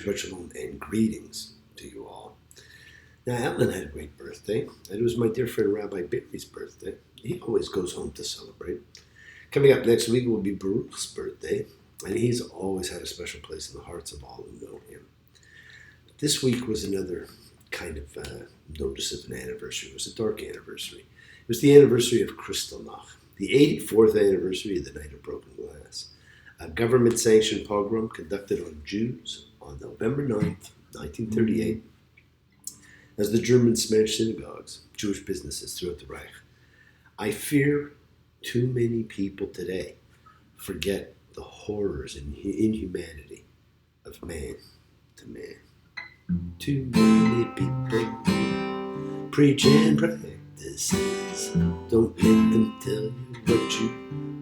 Shabbat Shalom and greetings to you all. Now, Alan had a great birthday, and it was my dear friend Rabbi Barry's birthday. He always goes home to celebrate. Coming up next week will be Baruch's birthday, and he's always had a special place in the hearts of all who know him. This week was another kind of notice of an anniversary. It was a dark anniversary. It was the anniversary of Kristallnacht, the 84th anniversary of the Night of Broken Glass, a government-sanctioned pogrom conducted on Jews on November 9th, 1938, as the Germans smashed synagogues, Jewish businesses throughout the Reich. I fear too many people today forget the horrors and inhumanity of man to man. Too many people preach and practices. Don't let them tell you what you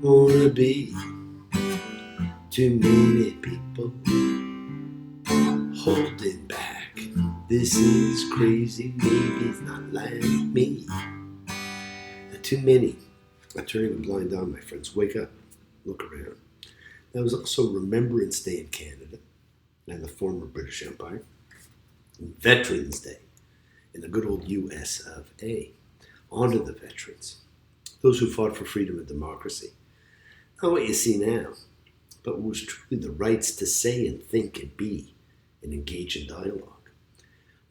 want to be. Too many people holding back. This is crazy, maybe it's not like me. Too many are turning a blind eye, my friends. Wake up, look around. There was also Remembrance Day in Canada and the former British Empire, Veterans Day in the good old US of A. Honor the veterans, those who fought for freedom and democracy. Not what you see now, but what was truly the rights to say and think and be and engage in dialogue.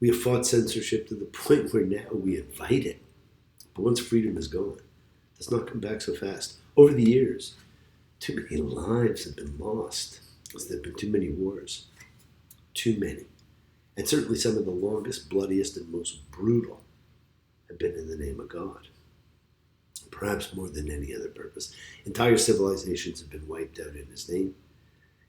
We have fought censorship to the point where now we invite it. But once freedom is gone, it does not come back so fast. Over the years, too many lives have been lost, as there have been too many wars. Too many. And certainly some of the longest, bloodiest, and most brutal have been in the name of God. Perhaps more than any other purpose. Entire civilizations have been wiped out in His name.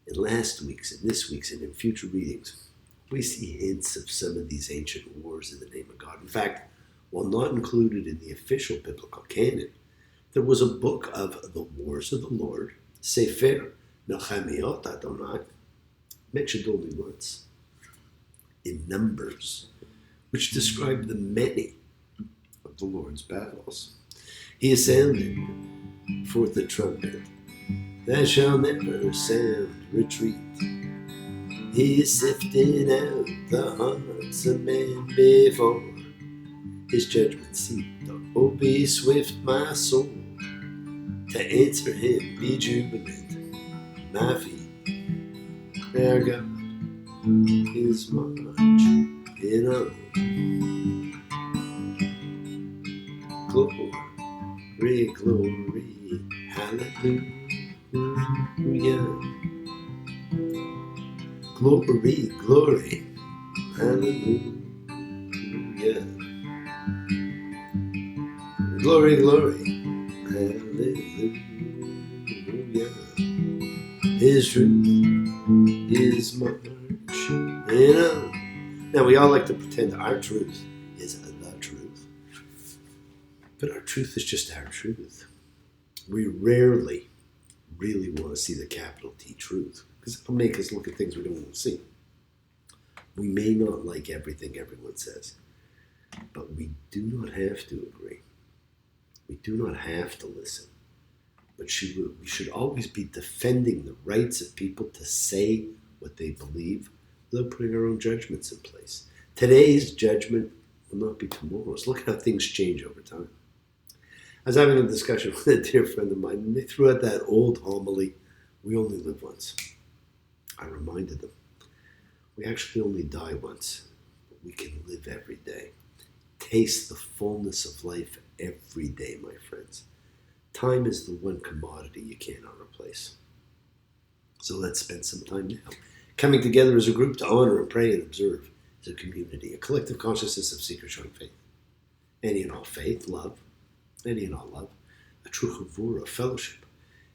In last week's, and this week's, and in future readings, we see hints of some of these ancient wars in the name of God. In fact, while not included in the official biblical canon, there was a book of the Wars of the Lord, Sefer Melchamiot Adonai, mentioned only once, in Numbers, which described the many of the Lord's battles. He has sounded forth the trumpet, that shall never sound retreat. He is sifting out the hearts of men before His judgment seat. Oh, be swift, my soul, to answer Him. Be jubilant, my feet. Our God is marching on. Glory, glory, hallelujah. Glory, glory, hallelujah. Glory, glory, hallelujah. His truth is marching on. Now, we all like to pretend our truth is the truth. But our truth is just our truth. We rarely really want to see the capital T truth, because it'll make us look at things we don't want to see. We may not like everything everyone says, but we do not have to agree. We do not have to listen. But we should always be defending the rights of people to say what they believe without putting our own judgments in place. Today's judgment will not be tomorrow's. Look at how things change over time. I was having a discussion with a dear friend of mine, and they threw out that old homily, we only live once. I reminded them, we actually only die once, but we can live every day. Taste the fullness of life every day, my friends. Time is the one commodity you cannot replace. So let's spend some time now coming together as a group to honor and pray and observe as a community, a collective consciousness of seekers showing faith. Any and all faith, love, any and all love, a true chavura, fellowship,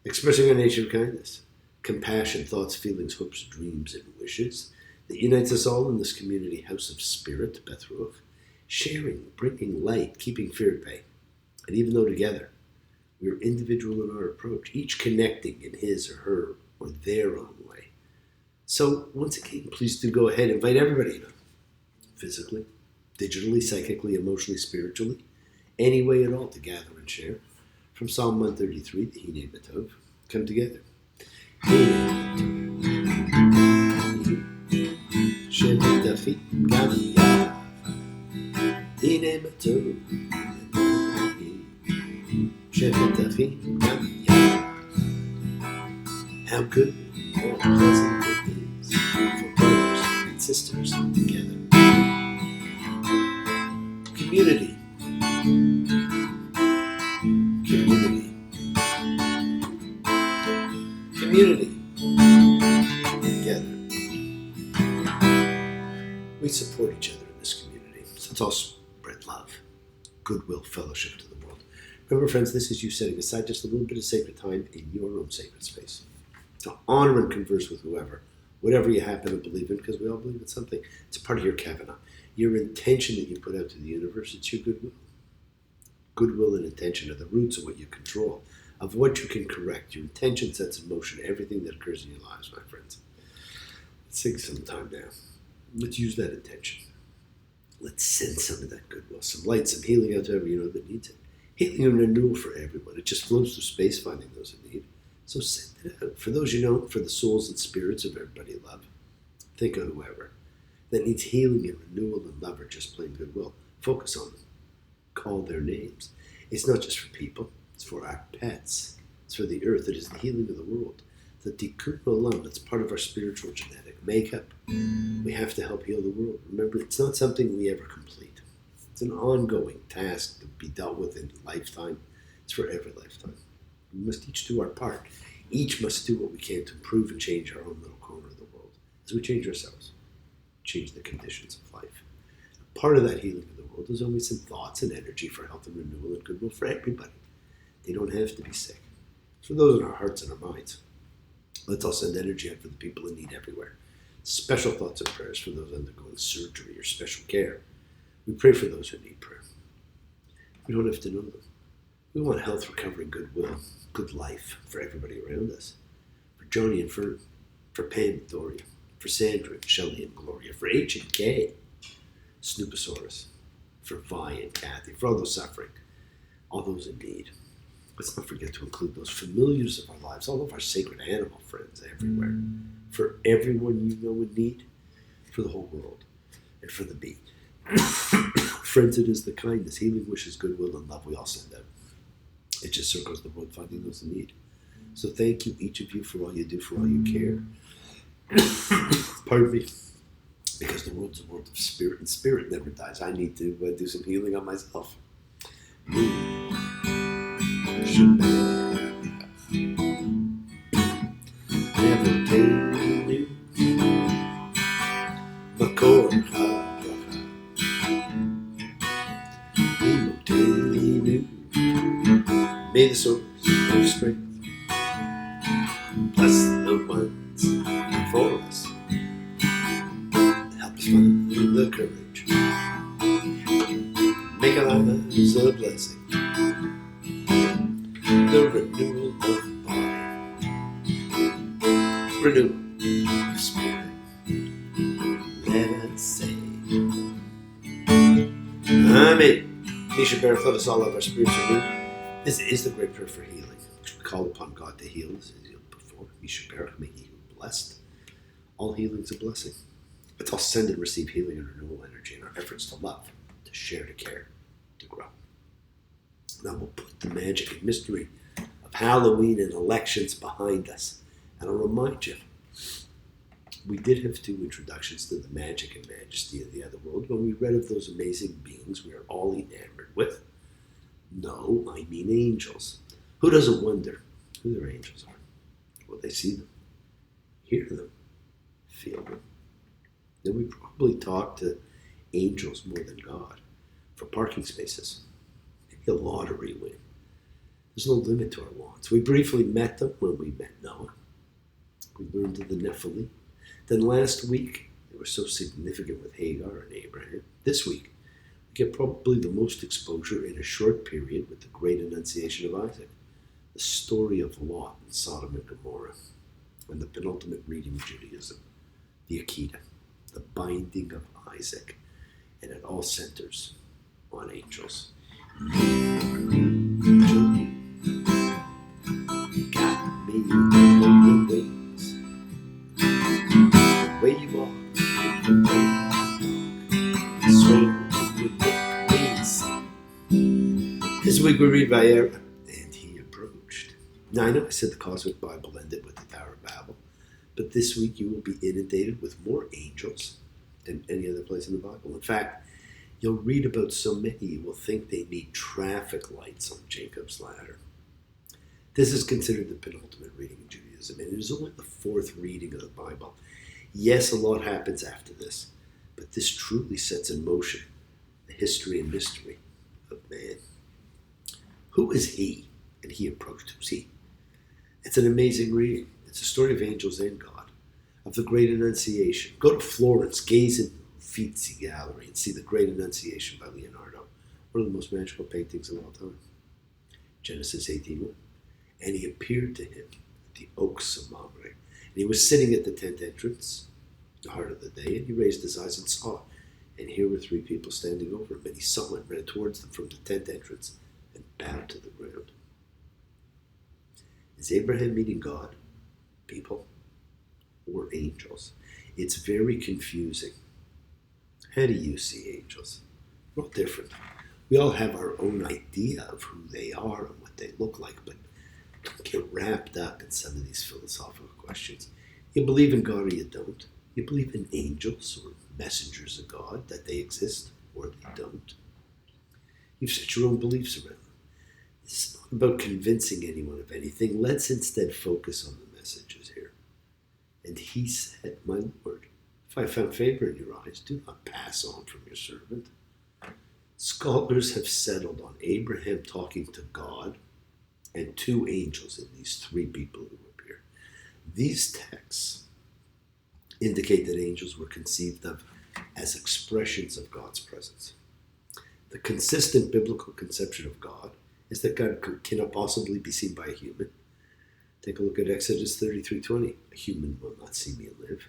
expressing our nature of kindness, compassion, thoughts, feelings, hopes, dreams, and wishes that unites us all in this community house of spirit, Beth Ruach, sharing, bringing light, keeping fear at bay. And even though together we are individual in our approach, each connecting in his or her or their own way. So once again, please do go ahead, invite everybody, physically, digitally, psychically, emotionally, spiritually, any way at all to gather and share. From Psalm 133, the Hine B'Tov, come together. Hine B'Tov. bateau. J'aime ta vie, how good or pleasant it is for brothers and sisters together. Community. Community. Community. Together. We support each other in this community. So let's all spread love, goodwill, fellowship to the world. Remember, friends, this is you setting aside just a little bit of sacred time in your own sacred space to honor and converse with whoever, whatever you happen to believe in, because we all believe in something. It's a part of your Kavanah. Your intention that you put out to the universe, it's your goodwill. Goodwill and intention are the roots of what you control, of what you can correct. Your intention sets in motion everything that occurs in your lives, my friends. Let's take some time now. Let's use that intention. Let's send some of that goodwill, some light, some healing out to everyone you know that needs it. Healing and renewal for everyone. It just flows through space, finding those in need. So send it out. For those you know, for the souls and spirits of everybody you love. Think of whoever that needs healing and renewal and love or just plain goodwill. Focus on them. Call their names. It's not just for people. It's for our pets. It's for the earth. It is the healing of the world. The tikkun olam. It's part of our spiritual genetic makeup. We have to help heal the world. Remember, it's not something we ever complete. It's an ongoing task to be dealt with in a lifetime. It's for every lifetime. We must each do our part. Each must do what we can to improve and change our own little corner of the world. As we change ourselves, change the conditions of life. Part of that healing of the world is always some thoughts and energy for health and renewal and goodwill for everybody. They don't have to be sick. For those in our hearts and our minds, let's all send energy out for the people in need everywhere. Special thoughts and prayers for those undergoing surgery or special care. We pray for those who need prayer. We don't have to know them. We want health, recovery, goodwill, good life for everybody around us. For Joni and Fern, for Pam and Doria, for Sandra and Shelley and Gloria, for H and K, Snooposaurus, for Vi and Kathy, for all those suffering, all those in need. Let's not forget to include those familiars of our lives, all of our sacred animal friends everywhere, for everyone you know in need, for the whole world, and for the bee. Friends, it is the kindness, healing wishes, goodwill, and love we all send out. It just circles the world finding those in need. So thank you, each of you, for all you do, for all you care. Pardon me. Because the world's a world of spirit, and spirit never dies. I need to do some healing on myself. Never tell you, Makor HaBracha. May the source of strength bless the ones before us. Help us find the courage. Make our lives a blessing. The renewal of body. Renewal of spirit. Let us say, Amen. Misha Baruch, let us all have our spiritual need. This is the great prayer for healing, which we call upon God to heal, as he healed before. Misha Baruch, may he who blessed. All healing's a blessing. Let's all send and receive healing and renewal energy in our efforts to love, to share, to care, to grow. Now we'll put the magic and mystery of Halloween and elections behind us. And I'll remind you, we did have 2 introductions to the magic and majesty of the other world when we read of those amazing beings we are all enamored with. No, I mean angels. Who doesn't wonder who their angels are? Will they see them, hear them, feel them? Then we probably talk to angels more than God for parking spaces, maybe a lottery win. There's no limit to our wants. We briefly met them when we met Noah. We learned of the Nephilim. Then last week, they were so significant with Hagar and Abraham. This week, we get probably the most exposure in a short period with the great annunciation of Isaac, the story of Lot and Sodom and Gomorrah, and the penultimate reading of Judaism, the Akedah, the binding of Isaac, and it all centers on angels. Got me on the wings, the way you walk, the way you talk, swing would make me sing. This week we read Vayera, and he approached. Now I know I said the Cosmic Bible ended with the Tower of Babel, but this week you will be inundated with more angels than any other place in the Bible. In fact, you'll read about so many you will think they need traffic lights on Jacob's ladder. This is considered the penultimate reading in Judaism, and it is only the fourth reading of the Bible. Yes, a lot happens after this, but this truly sets in motion the history and mystery of man. Who is he? And he approached. Who's he? It's an amazing reading. It's a story of angels and God, of the Great Annunciation. Go to Florence, gaze in Uffizi Gallery, and see the Great Annunciation by Leonardo, one of the most magical paintings of all time. Genesis 18:1. And he appeared to him at the oaks of Mamre. And he was sitting at the tent entrance, the heart of the day, and he raised his eyes and saw. And here were three people standing over him, and he saw and ran towards them from the tent entrance and bowed to the ground. Is Abraham meeting God, people, or angels? It's very confusing. How do you see angels? We're all different. We all have our own idea of who they are and what they look like, but don't get wrapped up in some of these philosophical questions. You believe in God or you don't. You believe in angels or messengers of God, that they exist or they don't. You've set your own beliefs around them. This is not about convincing anyone of anything. Let's instead focus on the messages here. And he said, my Lord, if I found favor in your eyes, do not pass on from your servant. Scholars have settled on Abraham talking to God and two angels and these three people who appear. These texts indicate that angels were conceived of as expressions of God's presence. The consistent biblical conception of God is that God cannot possibly be seen by a human. Take a look at Exodus 33:20. A human will not see me and live.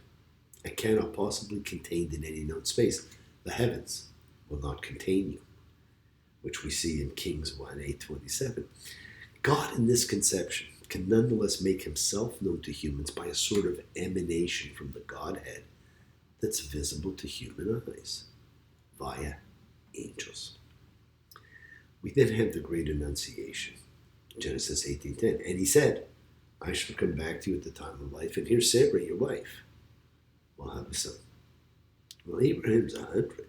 I cannot possibly contained in any known space. The heavens will not contain you, which we see in Kings 1:8-27. God in this conception can nonetheless make himself known to humans by a sort of emanation from the Godhead that's visible to human eyes via angels. We then have the Great Annunciation, Genesis 18:10. And he said, I shall come back to you at the time of life, and here's Sarah, your wife, will have a son. Well, Abraham's 100.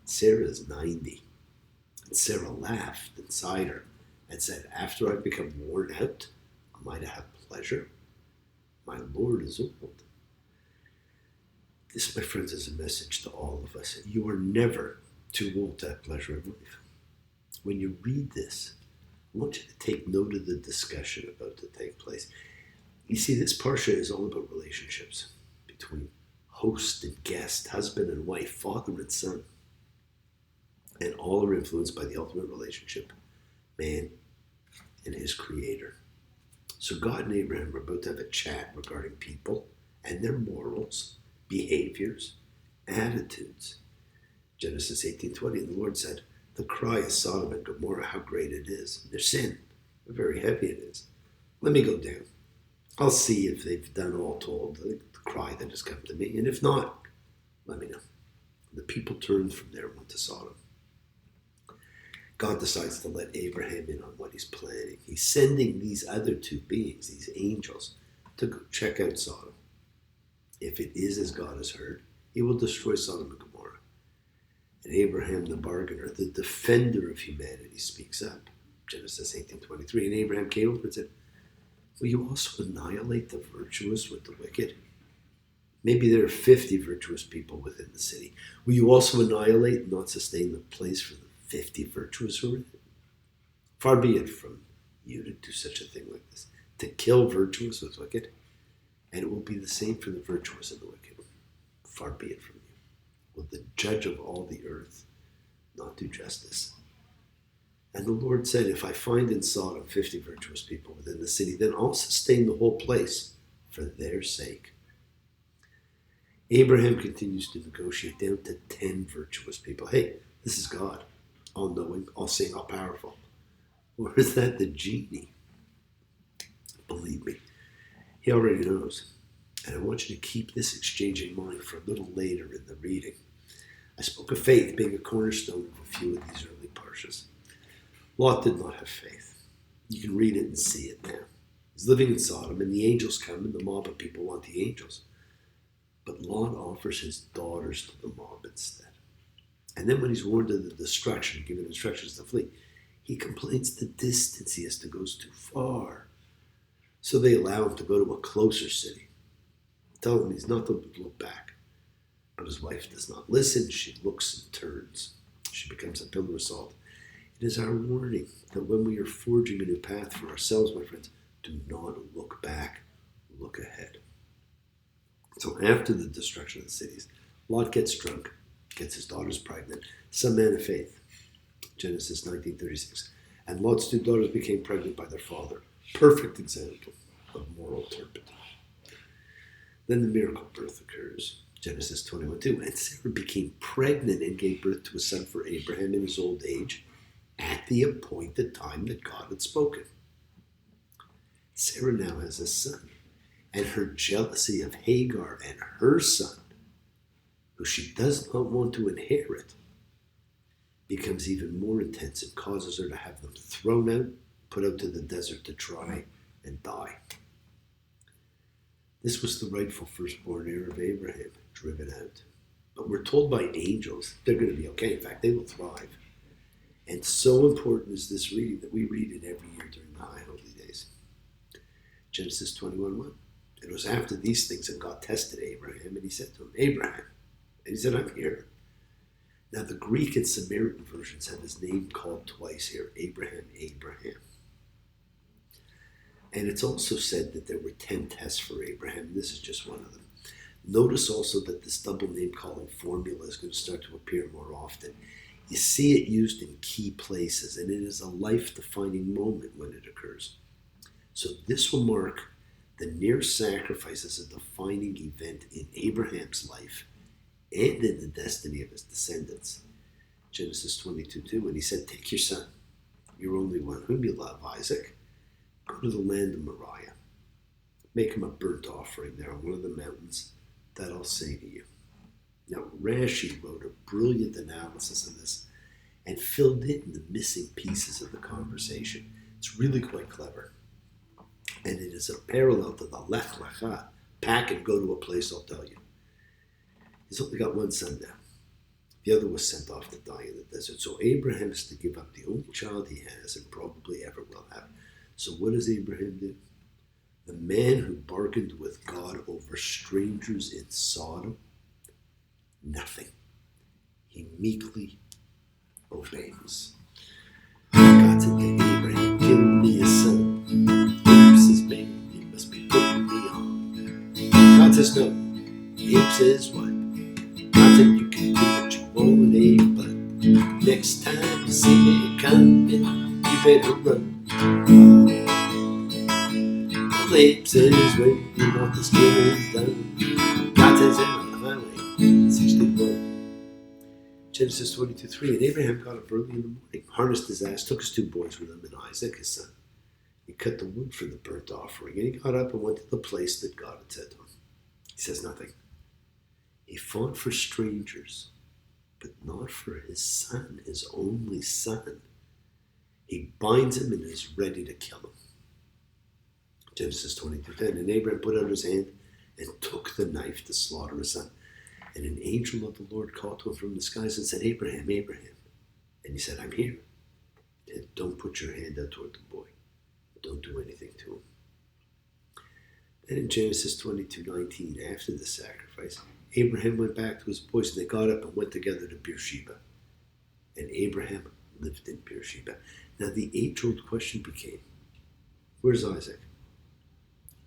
Sarah's 90. And Sarah laughed inside her and said, after I've become worn out, am I to have pleasure? My Lord is old. This, my friends, is a message to all of us. You are never too old to have pleasure in life. When you read this, I want you to take note of the discussion about to take place. You see, this parsha is all about relationships between host and guest, husband and wife, father and son. And all are influenced by the ultimate relationship, man and his creator. So God and Abraham are about to have a chat regarding people and their morals, behaviors, attitudes. Genesis 18:20, and the Lord said, the cry is Sodom and Gomorrah, how great it is. Their sin, how very heavy it is. Let me go down. I'll see if they've done all told the cry that has come to me. And if not, let me know. The people turned from there and went to Sodom. God decides to let Abraham in on what he's planning. He's sending these other two beings, these angels, to go check out Sodom. If it is as God has heard, he will destroy Sodom and Gomorrah. And Abraham, the bargainer, the defender of humanity, speaks up. Genesis 18:23. And Abraham came over and said, will you also annihilate the virtuous with the wicked? Maybe there are 50 virtuous people within the city. Will you also annihilate and not sustain the place for the 50 virtuous who are in it? Far be it from you to do such a thing like this, to kill virtuous with wicked, and it will be the same for the virtuous and the wicked. Far be it from you. Will the judge of all the earth not do justice? And the Lord said, if I find in Sodom 50 virtuous people within the city, then I'll sustain the whole place for their sake. Abraham continues to negotiate down to 10 virtuous people. Hey, this is God, all-knowing, all-seeing, all-powerful. Or is that the genie? Believe me, he already knows. And I want you to keep this exchange in mind for a little later in the reading. I spoke of faith being a cornerstone of a few of these early parshas. Lot did not have faith. You can read it and see it now. He's living in Sodom, and the angels come, and the mob of people want the angels. But Lot offers his daughters to the mob instead. And then when he's warned of the destruction, given instructions to flee, he complains the distance he has to go is too far. So they allow him to go to a closer city. Tell him he's not to look back. But his wife does not listen. She looks and turns. She becomes a pillar of salt. It is our warning that when we are forging a new path for ourselves, my friends, do not look back, look ahead. So after the destruction of the cities, Lot gets drunk, gets his daughters pregnant, some man of faith. Genesis 19:36. And Lot's two daughters became pregnant by their father. Perfect example of moral turpitude. Then the miracle birth occurs. Genesis 21:2. And Sarah became pregnant and gave birth to a son for Abraham in his old age at the appointed time that God had spoken. Sarah now has a son, and her jealousy of Hagar and her son, who she does not want to inherit, becomes even more intense and causes her to have them thrown out, put out to the desert to try and die. This was the rightful firstborn heir of Abraham, driven out. But we're told by angels they're going to be okay. In fact, they will thrive. And so important is this reading that we read it every year during the High Holy Days. Genesis 21:1. It was after these things that God tested Abraham, and he said to him, Abraham. And he said, I'm here. Now the Greek and Samaritan versions have his name called twice here, Abraham, Abraham. And it's also said that there were 10 tests for Abraham. This is just one of them. Notice also that this double name calling formula is going to start to appear more often. You see it used in key places, and it is a life-defining moment when it occurs. So this will mark the near sacrifice as a defining event in Abraham's life and in the destiny of his descendants. Genesis 22:2, and he said, take your son, your only one, whom you love, Isaac, go to the land of Moriah. Make him a burnt offering there on one of the mountains that I'll say to you. Now, Rashi wrote a brilliant analysis of this and filled in the missing pieces of the conversation. It's really quite clever. And it is a parallel to the Lech Lecha, pack and go to a place I'll tell you. He's only got one son now. The other was sent off to die in the desert. So Abraham has to give up the only child he has and probably ever will have. So what does Abraham do? The man who bargained with God over strangers in Sodom, nothing. He meekly obeys. God said to Abraham, give me a son. Apes is made, he must be putting me on. God says no. Abe says what? God said you can do what you want, Abe, but next time you see me coming, you better run. Abe says when you want this killing done. God says it on the highway, 61. Genesis 22:3. And Abraham got up early in the morning, harnessed his ass, took his two boys with him, and Isaac, his son. He cut the wood for the burnt offering, and he got up and went to the place that God had said to him. He says nothing. He fought for strangers, but not for his son, his only son. He binds him and is ready to kill him. Genesis 22:10. And Abraham put out his hand and took the knife to slaughter his son. And an angel of the Lord called to him from the skies and said, Abraham, Abraham. And he said, I'm here. And don't put your hand out toward the boy. Don't do anything to him. Then in Genesis 22:19, after the sacrifice, Abraham went back to his boys, and they got up and went together to Beersheba. And Abraham lived in Beersheba. Now the age-old question became, where's Isaac?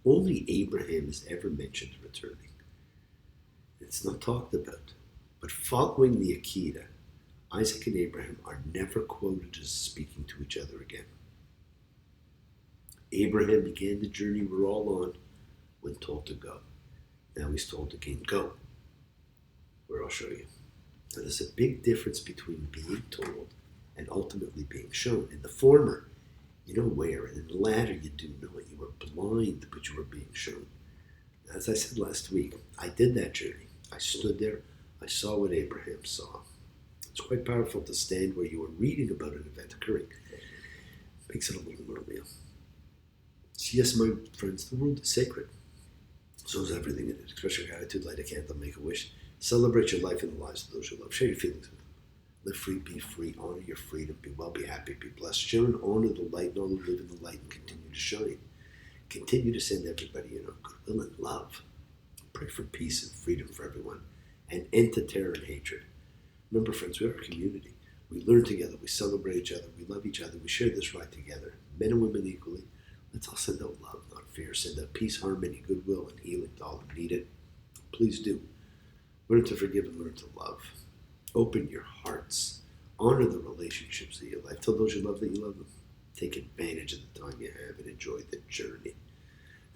Only Abraham is ever mentioned returning. It's not talked about. But following the Akedah, Isaac and Abraham are never quoted as speaking to each other again. Abraham began the journey we're all on when told to go. Now he's told again, go, where I'll show you. Now there's a big difference between being told and ultimately being shown. In the former, you know where, and in the latter, you do know it. You were blind, but you were being shown. As I said last week, I did that journey. I stood there. I saw what Abraham saw. It's quite powerful to stand where you are reading about an event occurring Makes it a little more real. So yes, my friends, the world is sacred. So is everything in it. Express your gratitude, light a candle, make a wish. Celebrate your life and the lives of those you love. Share your feelings with them. Live free, be free, honor your freedom, be well, be happy, be blessed. Share and honor the light, and all who live in the light and continue to shine. Continue to send everybody, goodwill and love. Pray for peace and freedom for everyone, and end to terror and hatred. Remember, friends, we are a community. We learn together, we celebrate each other, we love each other, we share this ride together, men and women equally. Let's all send out love, not fear. Send out peace, harmony, goodwill, and healing to all who need it. Please do. Learn to forgive and learn to love. Open your hearts. Honor the relationships of your life. Tell those you love that you love them. Take advantage of the time you have and enjoy the journey.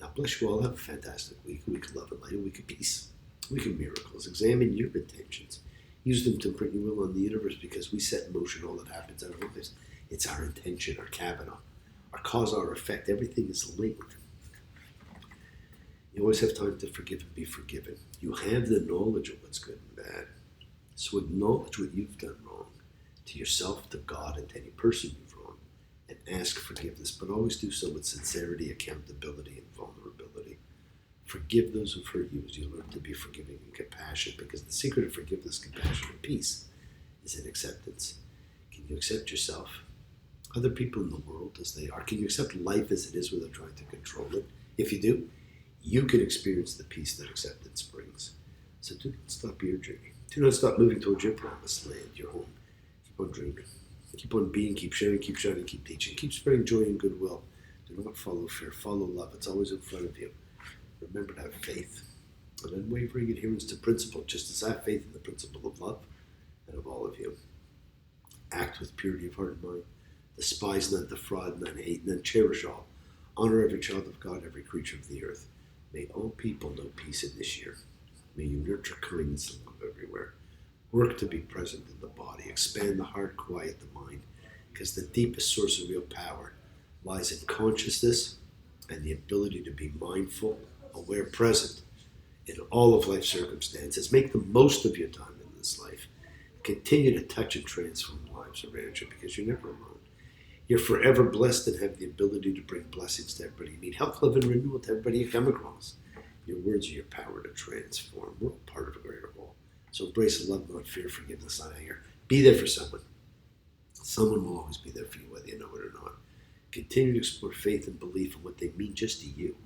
Now, bless you all. Have a fantastic week. A week of love and light. A week of peace. A week of miracles. Examine your intentions. Use them to imprint your will on the universe, because we set in motion all that happens in our lives. It's our intention, our capital, our cause, our effect. Everything is linked. You always have time to forgive and be forgiven. You have the knowledge of what's good and bad. So acknowledge what you've done wrong to yourself, to God, and to any person you've wronged, and ask forgiveness, but always do so with sincerity, accountability, and vulnerability. Forgive those who've hurt you as you learn to be forgiving and compassionate, because the secret of forgiveness, compassion, and peace is in acceptance. Can you accept yourself, other people in the world as they are? Can you accept life as it is without trying to control it? If you do, you can experience the peace that acceptance brings. So do not stop your journey. Do not stop moving towards your promised land, your home. Keep on dreaming. Keep on being, keep sharing, keep shining, keep teaching. Keep spreading joy and goodwill. Do not follow fear, follow love. It's always in front of you. Remember to have faith, an unwavering adherence to principle, just as I have faith in the principle of love and of all of you. Act with purity of heart and mind. Despise none, defraud none, hate none, cherish all. Honor every child of God, every creature of the earth. May all people know peace in this year. May you nurture kindness and love everywhere. Work to be present in the body. Expand the heart, quiet the mind, because the deepest source of real power lies in consciousness and the ability to be mindful, aware, present in all of life's circumstances. Make the most of your time in this life. Continue to touch and transform lives around you, because you're never alone. You're forever blessed and have the ability to bring blessings to everybody you meet. Health, love, and renewal to everybody you come across. Your words are your power to transform. We're all part of a greater whole. So embrace love, not fear, forgiveness, not anger. Be there for someone. Someone will always be there for you, whether you know it or not. Continue to explore faith and belief in what they mean just to you.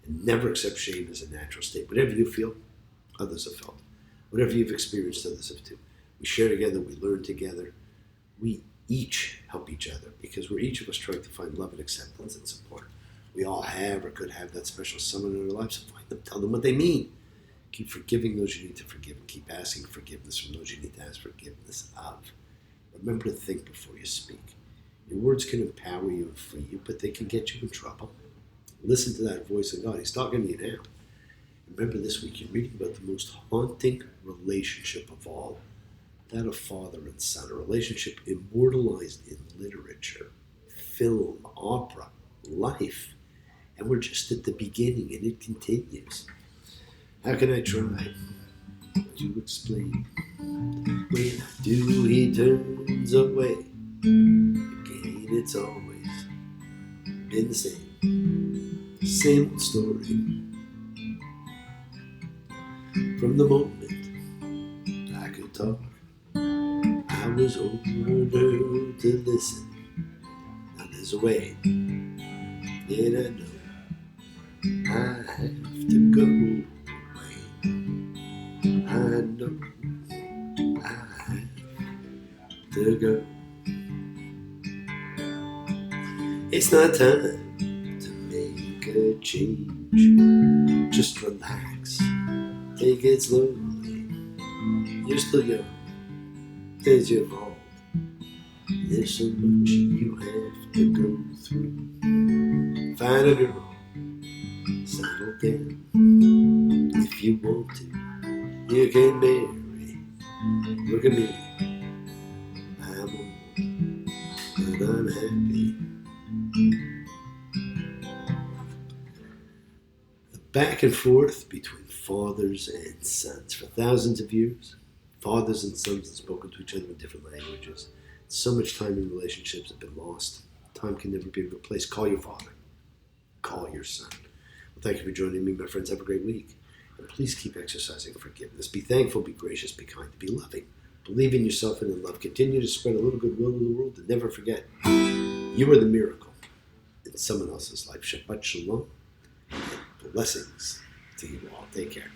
And never accept shame as a natural state. Whatever you feel, others have felt. Whatever you've experienced, others have too. We share together, we learn together. We each help each other, because we're each of us trying to find love and acceptance and support. We all have or could have that special someone in our lives. So find them, tell them what they mean. Keep forgiving those you need to forgive, and keep asking forgiveness from those you need to ask forgiveness of. Remember to think before you speak. Your words can empower you and free you, but they can get you in trouble. Listen to that voice of God. He's talking to you now. Remember, this week you're reading about the most haunting relationship of all, that of father and son, a relationship immortalized in literature, film, opera, life. And we're just at the beginning, and it continues. How can I try to explain? When I do, he turns away. Again, it's always been the same old story. From the moment I could talk, I was ordered to listen. Now there's a way, and I know I have to go away. I know I have to go. It's not time to make a change. Just relax, take it slowly. You're still young, it's your fault. There's so much you have to go through. Find a girl, settle down. If you want to, you can marry. Look at me, I'm old, but I'm happy. The back and forth between fathers and sons. For thousands of years, fathers and sons have spoken to each other in different languages. So much time in relationships have been lost. Time can never be replaced. Call your father. Call your son. Well, thank you for joining me, my friends. Have a great week. And please keep exercising forgiveness. Be thankful, be gracious, be kind, be loving. Believe in yourself and in love. Continue to spread a little goodwill to the world. And never forget, you are the miracle in someone else's life. Shabbat shalom. Blessings to you all. Take care.